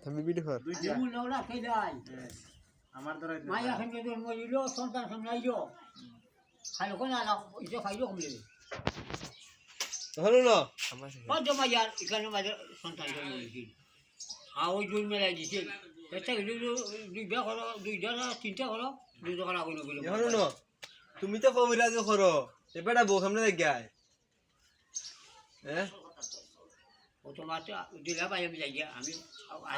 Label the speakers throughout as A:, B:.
A: তুমি ভিডিও কর
B: আমি লওলা কে যাই
C: আমার ধরে
B: মাইয়া খাইতে জন্ম দিল সন্তান সামলাইলো খাইলো কোন আলা ইসে খাইলো কমলে
A: হলো না
B: কত মাইয়ার এখানে মাইয়ার সন্তান জন্ম দিয়েছি ওই দুই মেলা দিছে এটা দুই বিয়া করো দুইটা না তিনটা করো দুই টাকা আগুন গেল
A: হলো না তুমি তো কবিরাজ করো এবারে বউ সামনে দেখায় হ্যাঁ
B: ও তো মাত্র দিলা পাই আমি যাই আমি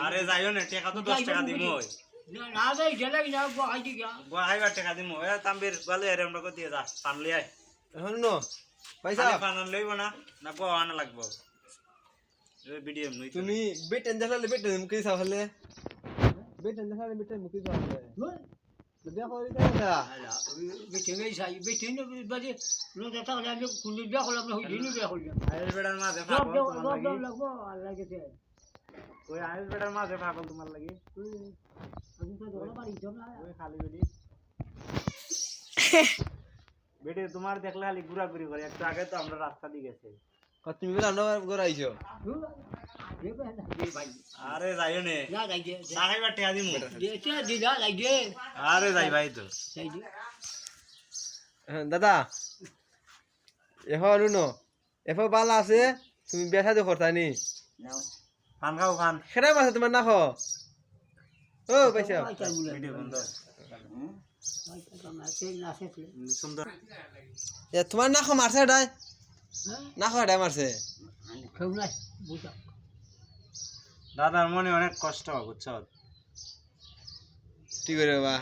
C: আরে যাইও না টাকা তো 10 টাকা দিমু ওই
B: না যাই জেলা না খাই দি গা
C: গো হাইবার টাকা দিমু এ তাম্বির গলে এর আমরা কো দিয়ে যা পান লই আই
A: হলো না পয়সা
C: পান লইব না না গো আনা লাগবো এই ভিডিও নই
A: তুমি বেটেন দেখালে বেটেন মুখে সাফলে বেটেন দেখালে বেটেন মুখে সাফলে বিয়া করি না
B: বেটে গই সাই বেটে নে বাজে নো দাতা হলে আমি কোন বিয়া করলাম না হই দিনই বিয়া করলাম
C: আইল বেড়ার মাঝে
B: সব
C: পাগল তোমার
B: সব
C: লাগি
B: লাগবো আল্লাহ কেতে
C: ওই আইল বেড়ার মাঝে পাগল তোমার লাগি
B: আমি তো দোলা বাড়ি যাব না
C: ওই খালি বেডি বেডি তোমার দেখলে খালি ঘুরাঘুরি করে একটু আগে তো আমরা রাস্তা দিয়ে গেছে
A: তুমি বলে আমরা গরাইছো
C: আরে যাইও নে
B: না যাই দে
C: সাহেবার টাকা দিমু
B: দেতে দিলা যাই দে
C: আরে যাই ভাই তো
B: যাই দে
A: দাদা এখন নো এফ বালা আছে তুমি বিয়া শাদি করতানি
C: পান খাও খান
A: খেরা মাছ তোমার না খো ও পয়সা
C: ভিডিও বন্ধ সুন্দর
A: এ তোমার না খো মারছে ডাই না খো ডাই মারছে
C: দাদার মনে অনেক কষ্ট বুঝছো
A: ঠিক করে বাবা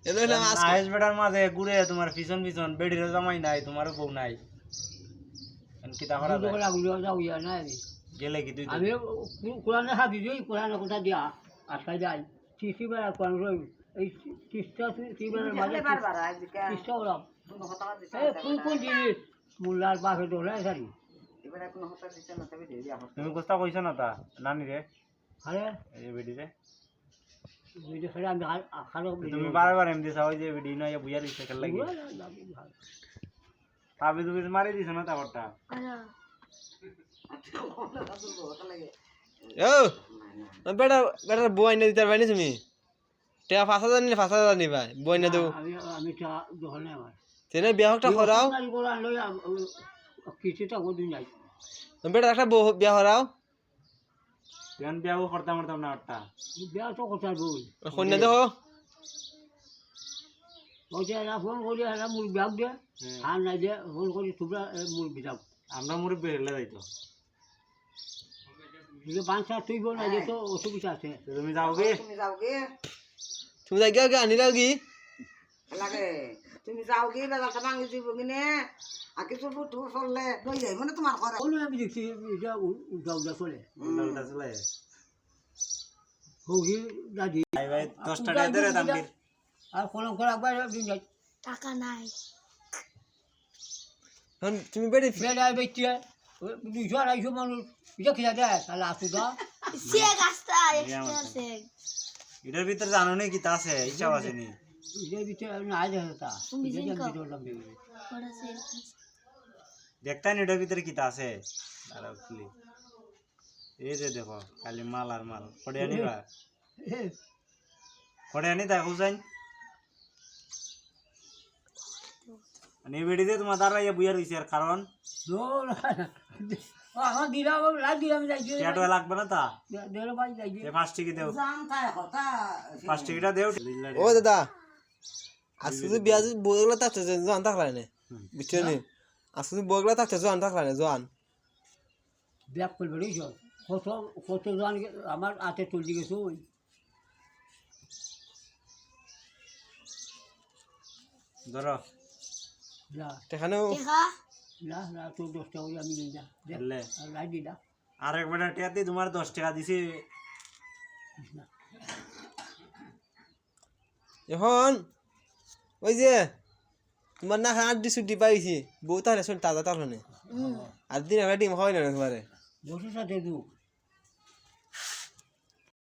A: এলো না মাছ
C: আইস বেটার মাঝে ঘুরে তোমার পিছন পিছন বেডির জামাই নাই তোমার বউ নাই কি তা করা যায়? গেলে কি তুই
B: আমি কোরআনে হাবি দিই কোরআনে কথা দিয়া আটকাই যাই তিসি বেলা কোরআন রই এই তিসটা তিবেলার মাঝে তিসটা ওলাম কোন কোন জিনিস মোল্লার বাপে দৌড়ায় সারি
C: তুমি কোস্তা কইছ না তা নানি রে
B: আরে
C: এই বেডি রে
B: ভিডিও খেলে আমি খালো
C: তুমি বারবার এমদি চাও যে বেডি না বুঝার ইচ্ছা খেল লাগি পাবে তুমি মারি দিছ না তারটা
A: ও বেটা বেটা বই না দিতে পারনি তুমি টেকা 5000 নিলে 5000 নিবা বই না দেও
B: আমি দোকানে আমার
A: তেনে বিয়া হকটা করাও
B: কোরআন লই কিছুটা গদিন যাই
A: বেটা একটা বিয়া করাও
C: কেন বিয়াও করতাম না আটটা
B: বিয়া তো কথা বল
A: কন্যা দেখো
B: ওই যে ফোন করি হ্যাঁ মূল ব্যাগ দে আর নাই দে ফোন করি তোমরা মূল বিজাও
C: আমরা মুরব্বী হেলে যাইতো
B: বাঞ্চা তুই বল না যে তো অসুবিধা আছে
C: তুমি যাওগে
A: তুমি যাই গিয়া আনি লাও কি
D: লাগে তুমি যাও কি বাজারটা ভাঙি দিব কিনে আর কিছু ফুটু ফললে লই যাইব না তোমার ঘরে
B: ওই আমি দেখছি এটা উল্টা উল্টা চলে
C: উল্টা চলে
B: হৌহি দাদি
C: ভাই ভাই 10 টাকা দে রে তাম্বির
B: আর কোন করে একবার দিন যাই
E: টাকা নাই
A: তুমি বেটি
B: বেলা বেটিয়া 200-250 মানুষ এটা খেলা দেয় তাহলে আসু দা
E: সে গাছটা এক্সট্রা সে
C: এটার ভিতরে জানো নি কি তা আছে ইচ্ছা আছে নি
B: এটা ভিতরে না আইলে তা
E: তুমি
B: এটা
E: জিনকা
B: ভিতরে লাম্বে
E: ওরা সে
C: দেখতাই এটার ভিতরে কি তা আছে দাঁড়াও খুলি এই যে দেখো খালি মাল আর মাল পড়ে আনিবা পড়ে আনি দেখো যাই আনি বেড়ি দে তোমার দাঁড়াইয়া বুইয়া রইছে আর কারণ
B: দৌড় এখন দিলাম লাগ দিলাম যাই
C: চ্যাট লাগবে না তা
B: দেড় বাজ যাই
C: এ 5 টাকা দেও
D: জাম তাই কথা
C: 5 টাকাটা দেও
A: ও দাদা আসলে বিয়া বগলা থাকতে জান থাকলা না বুঝছো নি আসলে বগলা থাকতে জান থাকলা না জান
B: ব্যাক করবে রে কত কত জন আমার হাতে তুলে গেছে ওই
C: ধরো
B: না
A: এখানেও
E: দেখা
B: না না তো 10 টাকা ওই আমি নিই না
C: লে
B: লাই দি না
C: আর এক বেটা টিয়াতে তোমার 10 টাকা দিছি
A: এখন ওই যে তোমার না হাত দি ছুটি পাইছি বউ তাহলে শোন তাজা তাহলে আর দিন একটা ডিম হয় না তোমারে
B: বসে সাথে দু